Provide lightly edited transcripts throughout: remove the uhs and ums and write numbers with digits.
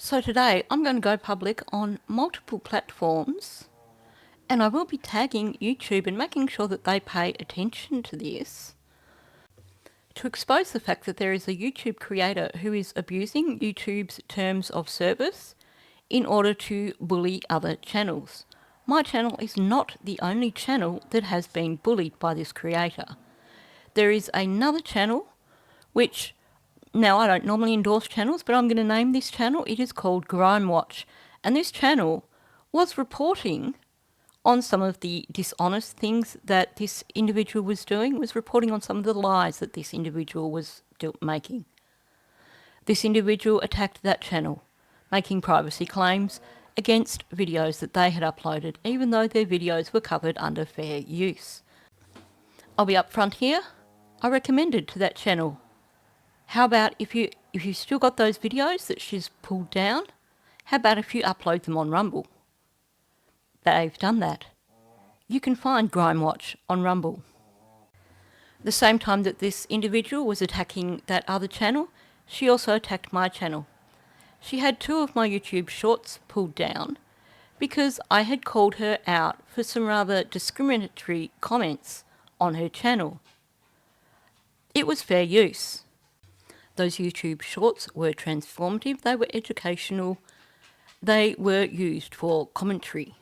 So today I'm going to go public on multiple platforms, and I will be tagging YouTube and making sure that they pay attention to this to expose the fact that there is a YouTube creator who is abusing YouTube's terms of service in order to bully other channels. My channel is not the only channel that has been bullied by this creator. There is another channel which, now I don't normally endorse channels, but I'm going to name this channel. It is called Grime Watch, and this channel was reporting on some of the dishonest things that this individual was doing, was reporting on some of the lies that this individual was making. This individual attacked that channel, making privacy claims against videos that they had uploaded, even though their videos were covered under fair use. I'll be upfront here. I recommended to that channel, how about if you still got those videos that she's pulled down, how about if you upload them on Rumble? They've done that. You can find Grime Watch on Rumble. The same time that this individual was attacking that other channel, she also attacked my channel. She had 2 of my YouTube shorts pulled down because I had called her out for some rather discriminatory comments on her channel. It was fair use. Those YouTube shorts were transformative, they were educational, they were used for commentary.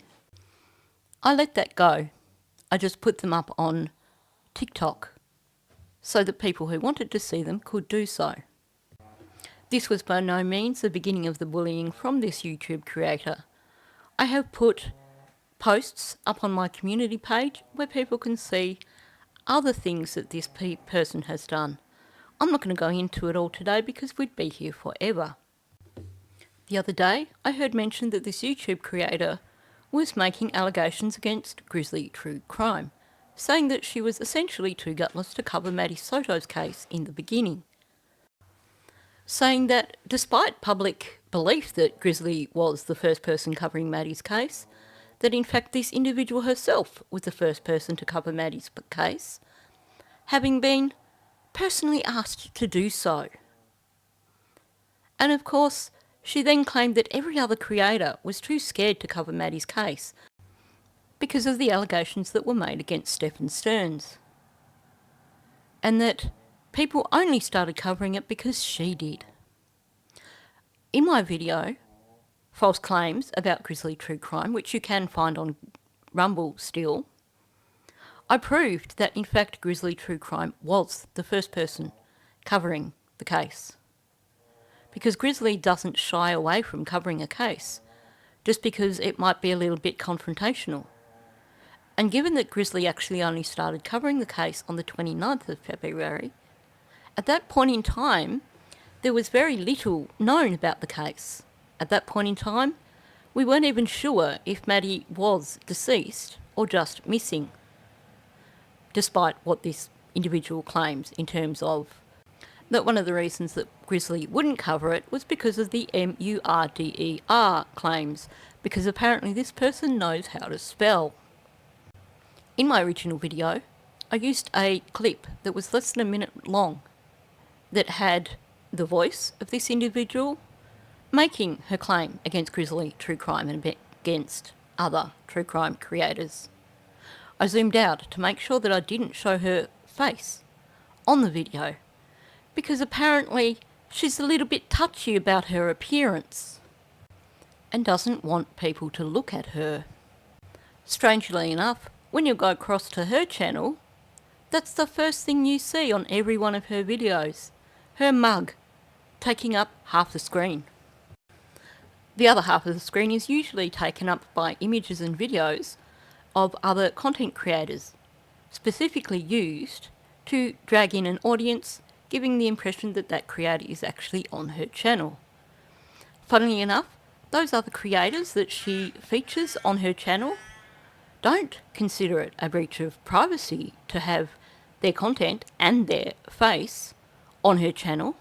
I let that go. I just put them up on TikTok so that people who wanted to see them could do so. This was by no means the beginning of the bullying from this YouTube creator. I have put posts up on my community page where people can see other things that this person has done. I'm not going to go into it all today because we'd be here forever. The other day, I heard mentioned that this YouTube creator was making allegations against Grizzly True Crime, saying that she was essentially too gutless to cover Maddie Soto's case in the beginning. Saying that despite public belief that Grizzly was the first person covering Maddie's case, that in fact this individual herself was the first person to cover Maddie's case, having been personally asked to do so. And of course, she then claimed that every other creator was too scared to cover Maddie's case because of the allegations that were made against Stefan Stearns, and that people only started covering it because she did. In my video, False Claims about Grizzly True Crime, which you can find on Rumble still, I proved that in fact Grizzly True Crime was the first person covering the case. Because Grizzly doesn't shy away from covering a case, just because it might be a little bit confrontational. And given that Grizzly actually only started covering the case on the 29th of February, at that point in time, there was very little known about the case. At that point in time, we weren't even sure if Maddie was deceased or just missing, despite what this individual claims in terms of that one of the reasons that Grizzly wouldn't cover it was because of the murder claims, because apparently this person knows how to spell. In my original video, I used a clip that was less than a minute long that had the voice of this individual making her claim against Grizzly True Crime and against other true crime creators. I zoomed out to make sure that I didn't show her face on the video, because apparently she's a little bit touchy about her appearance and doesn't want people to look at her. Strangely enough, when you go across to her channel, that's the first thing you see on every one of her videos, her mug taking up half the screen. The other half of the screen is usually taken up by images and videos of other content creators, specifically used to drag in an audience, giving the impression that that creator is actually on her channel. Funnily enough, those other creators that she features on her channel don't consider it a breach of privacy to have their content and their face on her channel,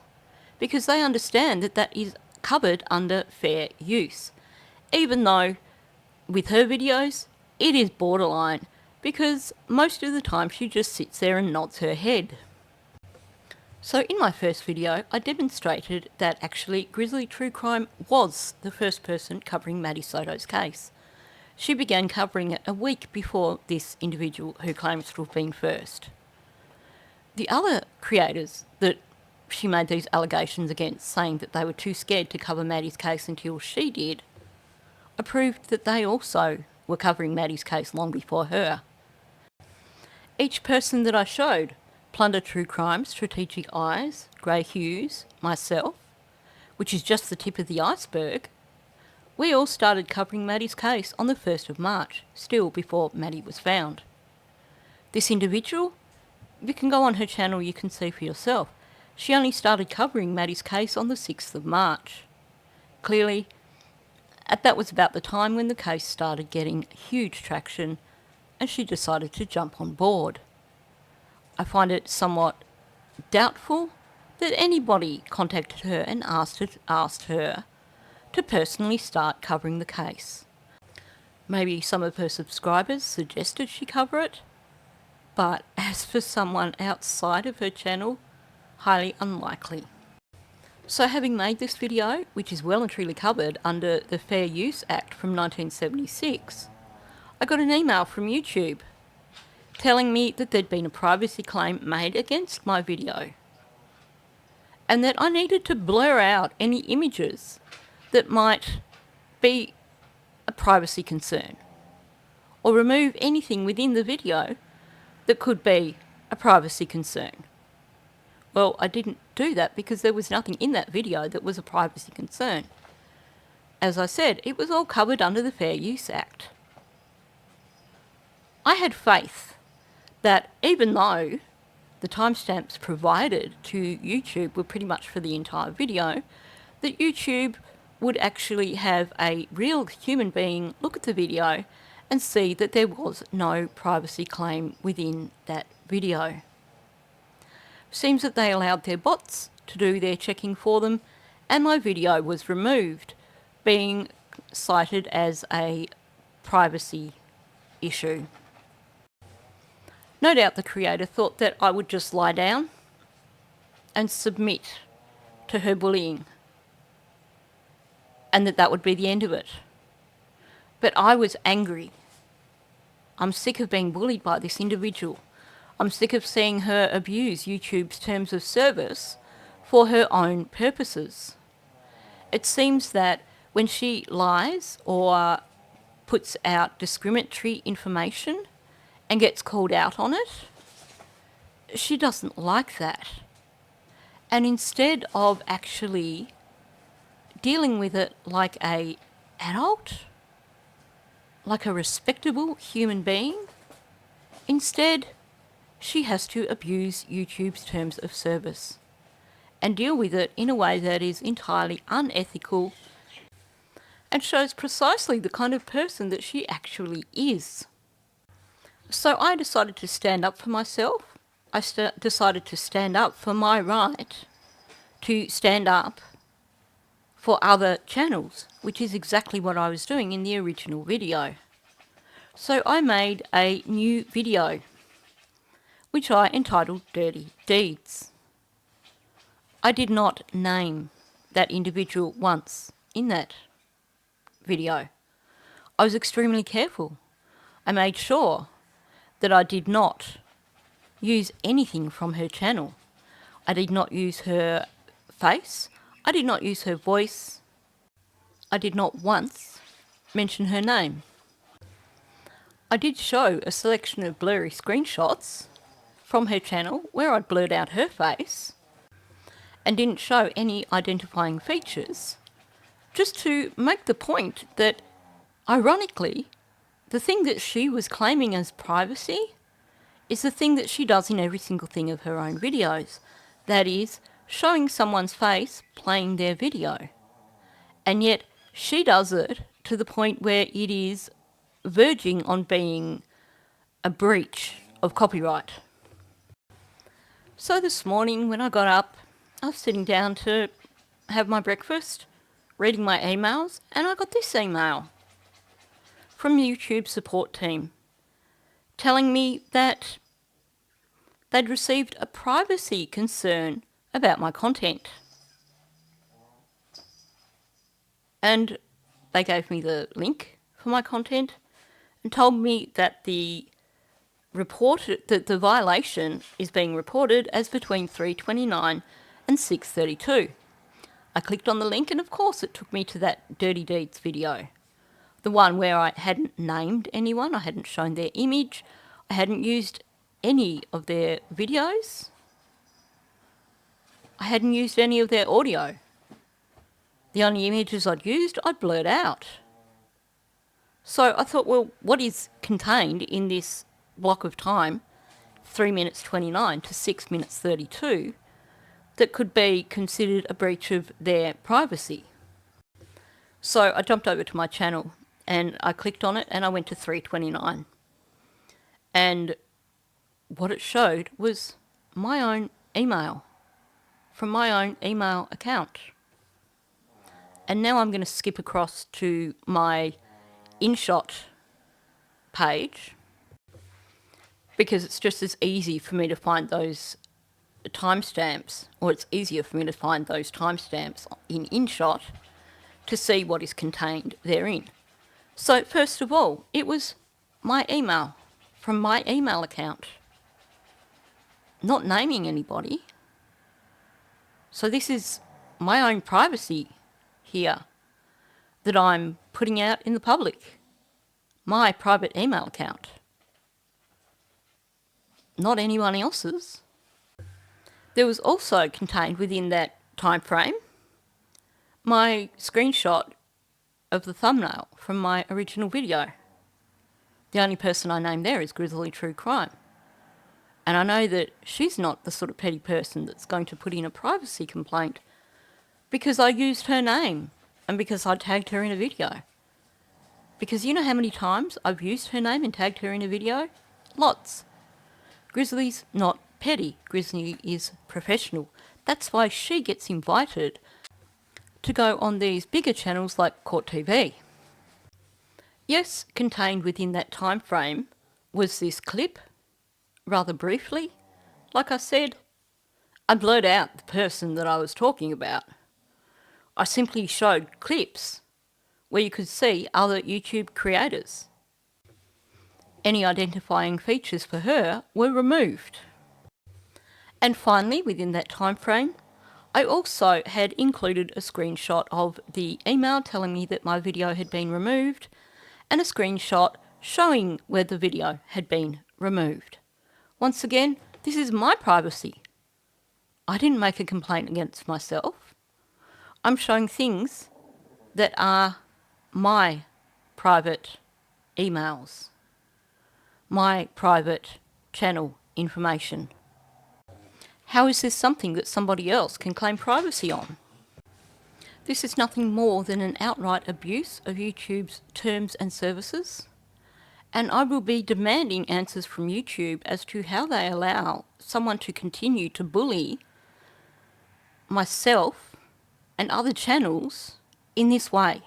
because they understand that that is covered under fair use, even though with her videos it is borderline, because most of the time she just sits there and nods her head. So in my first video, I demonstrated that actually Grizzly True Crime was the first person covering Maddie Soto's case. She began covering it a week before this individual who claims to have been first. The other creators that she made these allegations against, saying that they were too scared to cover Maddie's case until she did, proved that they also were covering Maddie's case long before her. Each person that I showed, Plunder True Crime, Strategic Eyes, Grey Hughes, myself, which is just the tip of the iceberg, we all started covering Maddie's case on the 1st of March, still before Maddie was found. This individual, you can go on her channel, you can see for yourself. She only started covering Maddie's case on the 6th of March. Clearly, that was about the time when the case started getting huge traction and she decided to jump on board. I find it somewhat doubtful that anybody contacted her and asked her to personally start covering the case. Maybe some of her subscribers suggested she cover it, but as for someone outside of her channel, highly unlikely. So having made this video, which is well and truly covered under the Fair Use Act from 1976, I got an email from YouTube telling me that there'd been a privacy claim made against my video and that I needed to blur out any images that might be a privacy concern or remove anything within the video that could be a privacy concern. Well, I didn't do that because there was nothing in that video that was a privacy concern. As I said, it was all covered under the Fair Use Act. I had faith that even though the timestamps provided to YouTube were pretty much for the entire video, that YouTube would actually have a real human being look at the video and see that there was no privacy claim within that video. Seems that they allowed their bots to do their checking for them, and my video was removed, being cited as a privacy issue. No doubt the creator thought that I would just lie down and submit to her bullying, and that would be the end of it. But I was angry. I'm sick of being bullied by this individual. I'm sick of seeing her abuse YouTube's terms of service for her own purposes. It seems that when she lies or puts out discriminatory information and gets called out on it, she doesn't like that. And instead of actually dealing with it like an adult, like a respectable human being, instead she has to abuse YouTube's terms of service and deal with it in a way that is entirely unethical and shows precisely the kind of person that she actually is. So I decided to stand up for myself. I decided to stand up for my right to stand up for other channels, which is exactly what I was doing in the original video. So I made a new video, which I entitled Dirty Deeds. I did not name that individual once in that video. I was extremely careful. I made sure that I did not use anything from her channel. I did not use her face. I did not use her voice. I did not once mention her name. I did show a selection of blurry screenshots from her channel where I'd blurred out her face and didn't show any identifying features, just to make the point that, ironically, the thing that she was claiming as privacy is the thing that she does in every single thing of her own videos. That is, showing someone's face playing their video. And yet she does it to the point where it is verging on being a breach of copyright. So this morning when I got up, I was sitting down to have my breakfast, reading my emails, and I got this email from the YouTube support team telling me that they'd received a privacy concern about my content. And they gave me the link for my content and told me that the violation is being reported as between 3:29 and 6:32. I clicked on the link and of course it took me to that Dirty Deeds video. The one where I hadn't named anyone, I hadn't shown their image, I hadn't used any of their videos, I hadn't used any of their audio. The only images I'd used, I'd blurred out. So I thought, well, what is contained in this block of time, 3 minutes 29 to 6 minutes 32, that could be considered a breach of their privacy? So I jumped over to my channel and I clicked on it and I went to 3:29. And what it showed was my own email from my own email account. And now I'm going to skip across to my InShot page because it's just as easy for me to find those timestamps, or it's easier for me to find those timestamps in InShot to see what is contained therein. So first of all, it was my email from my email account, not naming anybody. So this is my own privacy here that I'm putting out in the public. My private email account, not anyone else's. There was also contained within that time frame my screenshot of the thumbnail from my original video. The only person I named there is Grizzly True Crime. And I know that she's not the sort of petty person that's going to put in a privacy complaint because I used her name and because I tagged her in a video. Because you know how many times I've used her name and tagged her in a video? Lots. Grizzly's not petty. Grizzly is professional. That's why she gets invited to go on these bigger channels like Court TV. Yes, contained within that time frame was this clip, rather briefly. Like I said, I blurred out the person that I was talking about. I simply showed clips where you could see other YouTube creators. Any identifying features for her were removed. And finally, within that time frame, I also had included a screenshot of the email telling me that my video had been removed and a screenshot showing where the video had been removed. Once again, this is my privacy. I didn't make a complaint against myself. I'm showing things that are my private emails, my private channel information. How is this something that somebody else can claim privacy on? This is nothing more than an outright abuse of YouTube's terms and services, and I will be demanding answers from YouTube as to how they allow someone to continue to bully myself and other channels in this way.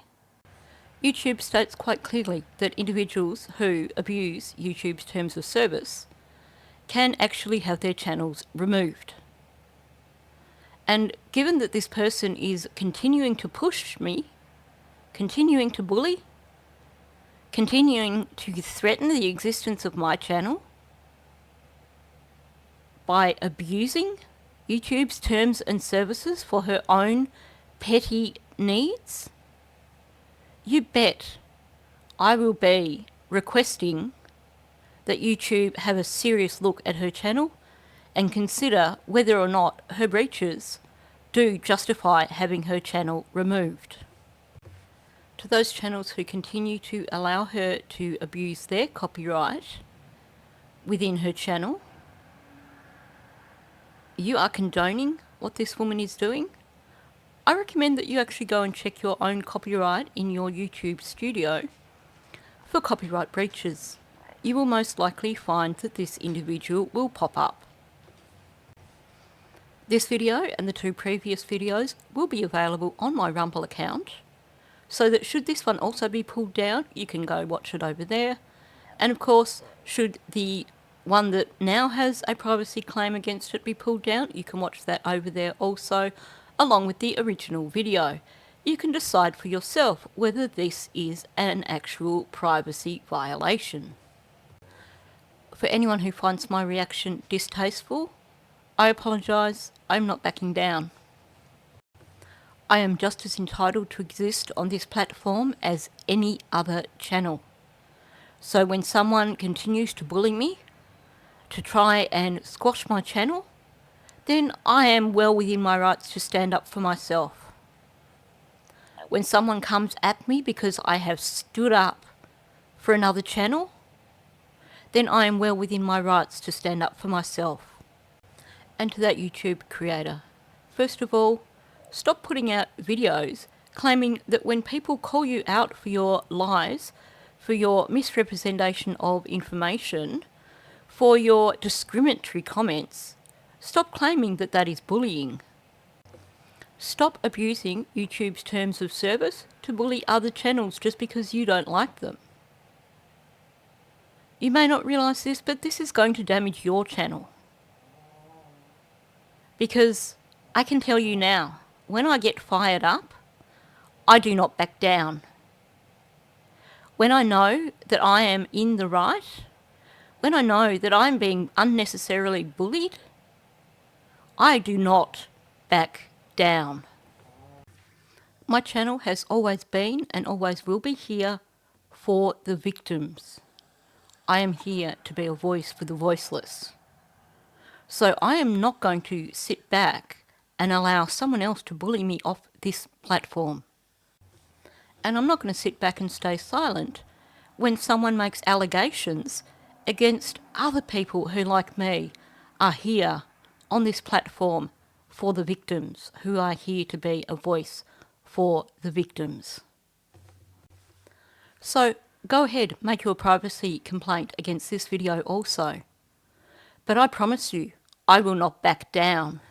YouTube states quite clearly that individuals who abuse YouTube's terms of service can actually have their channels removed. And given that this person is continuing to push me, continuing to bully, continuing to threaten the existence of my channel by abusing YouTube's terms and services for her own petty needs, you bet I will be requesting that YouTube have a serious look at her channel and consider whether or not her breaches do justify having her channel removed. To those channels who continue to allow her to abuse their copyright within her channel, you are condoning what this woman is doing. I recommend that you actually go and check your own copyright in your YouTube studio for copyright breaches. You will most likely find that this individual will pop up. This video and the 2 previous videos will be available on my Rumble account, so that should this one also be pulled down, you can go watch it over there. And of course, should the one that now has a privacy claim against it be pulled down. You can watch that over there also, along with the original video. You can decide for yourself whether this is an actual privacy violation. For anyone who finds my reaction distasteful, I apologise. I'm not backing down. I am just as entitled to exist on this platform as any other channel. So when someone continues to bully me, to try and squash my channel, then I am well within my rights to stand up for myself. When someone comes at me because I have stood up for another channel, then I am well within my rights to stand up for myself. And to that YouTube creator, first of all, stop putting out videos claiming that when people call you out for your lies, for your misrepresentation of information, for your discriminatory comments, stop claiming that that is bullying. Stop abusing YouTube's terms of service to bully other channels just because you don't like them. You may not realise this, but this is going to damage your channel. Because I can tell you now, when I get fired up, I do not back down. When I know that I am in the right, when I know that I'm being unnecessarily bullied, I do not back down. My channel has always been and always will be here for the victims. I am here to be a voice for the voiceless. So I am not going to sit back and allow someone else to bully me off this platform. And I'm not going to sit back and stay silent when someone makes allegations against other people who, like me, are here on this platform for the victims, who are here to be a voice for the victims. So go ahead, make your privacy complaint against this video also. But I promise you, I will not back down.